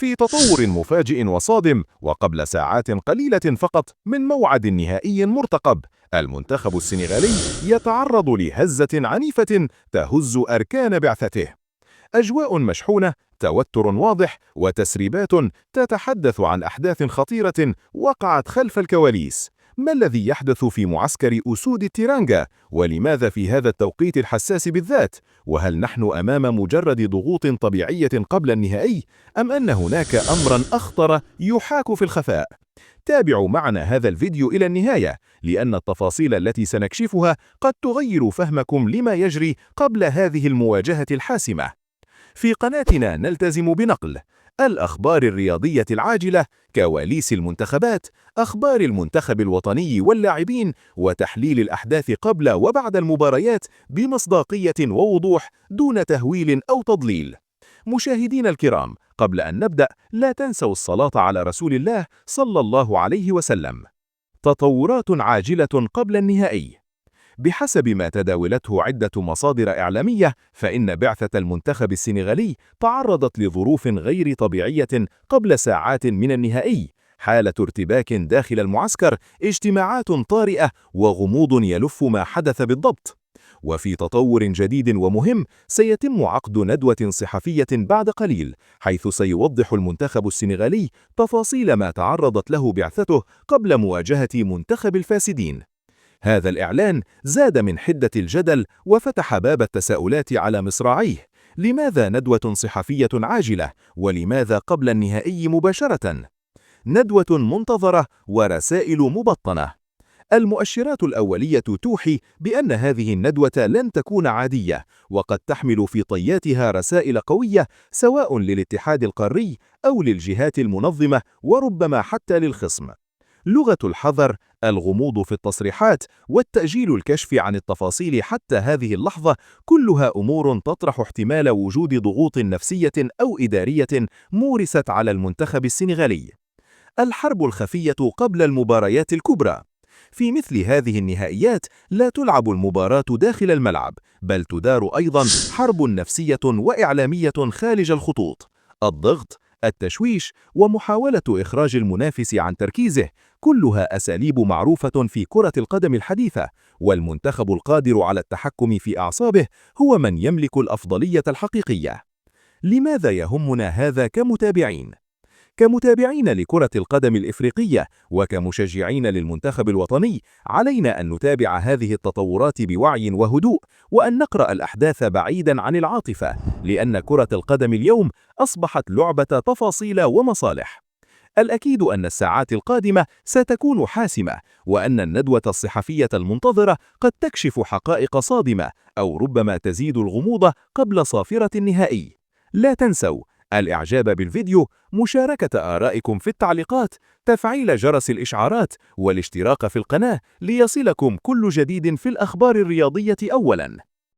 في تطور مفاجئ وصادم، وقبل ساعات قليلة فقط من موعد نهائي مرتقب، المنتخب السنغالي يتعرض لهزة عنيفة تهز أركان بعثته. أجواء مشحونة، توتر واضح، وتسريبات تتحدث عن أحداث خطيرة وقعت خلف الكواليس. ما الذي يحدث في معسكر أسود التيرانجا؟ ولماذا في هذا التوقيت الحساس بالذات؟ وهل نحن أمام مجرد ضغوط طبيعية قبل النهائي؟ أم أن هناك أمرا أخطر يحاك في الخفاء؟ تابعوا معنا هذا الفيديو إلى النهاية، لأن التفاصيل التي سنكشفها قد تغير فهمكم لما يجري قبل هذه المواجهة الحاسمة. في قناتنا نلتزم بنقل الأخبار الرياضية العاجلة، كواليس المنتخبات، أخبار المنتخب الوطني واللاعبين، وتحليل الأحداث قبل وبعد المباريات بمصداقية ووضوح دون تهويل أو تضليل. مشاهدينا الكرام، قبل أن نبدأ لا تنسوا الصلاة على رسول الله صلى الله عليه وسلم. تطورات عاجلة قبل النهائي. بحسب ما تداولته عدة مصادر إعلامية، فإن بعثة المنتخب السنغالي تعرضت لظروف غير طبيعية قبل ساعات من النهائي، حالة ارتباك داخل المعسكر، اجتماعات طارئة، وغموض يلف ما حدث بالضبط. وفي تطور جديد ومهم، سيتم عقد ندوة صحفية بعد قليل، حيث سيوضح المنتخب السنغالي تفاصيل ما تعرضت له بعثته قبل مواجهة منتخب الفاسدين. هذا الإعلان زاد من حدة الجدل وفتح باب التساؤلات على مصراعيه. لماذا ندوة صحفية عاجلة؟ ولماذا قبل النهائي مباشرة؟ ندوة منتظرة ورسائل مبطنة. المؤشرات الأولية توحي بأن هذه الندوة لن تكون عادية، وقد تحمل في طياتها رسائل قوية سواء للاتحاد القاري أو للجهات المنظمة، وربما حتى للخصم. لغة الحذر، الغموض في التصريحات، والتأجيل الكشف عن التفاصيل حتى هذه اللحظة، كلها أمور تطرح احتمال وجود ضغوط نفسية أو إدارية مورست على المنتخب السنغالي. الحرب الخفية قبل المباريات الكبرى. في مثل هذه النهائيات لا تلعب المباراة داخل الملعب، بل تدار أيضا حرب نفسية وإعلامية خارج الخطوط. الضغط، التشويش، ومحاولة إخراج المنافس عن تركيزه، كلها أساليب معروفة في كرة القدم الحديثة، والمنتخب القادر على التحكم في أعصابه هو من يملك الأفضلية الحقيقية. لماذا يهمنا هذا كمتابعين؟ كمتابعين لكرة القدم الإفريقية وكمشجعين للمنتخب الوطني، علينا أن نتابع هذه التطورات بوعي وهدوء، وأن نقرأ الأحداث بعيداً عن العاطفة، لأن كرة القدم اليوم أصبحت لعبة تفاصيل ومصالح. الأكيد أن الساعات القادمة ستكون حاسمة، وأن الندوة الصحفية المنتظرة قد تكشف حقائق صادمة، أو ربما تزيد الغموض قبل صافرة النهائي. لا تنسوا الإعجاب بالفيديو، مشاركة آرائكم في التعليقات، تفعيل جرس الإشعارات، والاشتراك في القناة ليصلكم كل جديد في الأخبار الرياضية أولاً.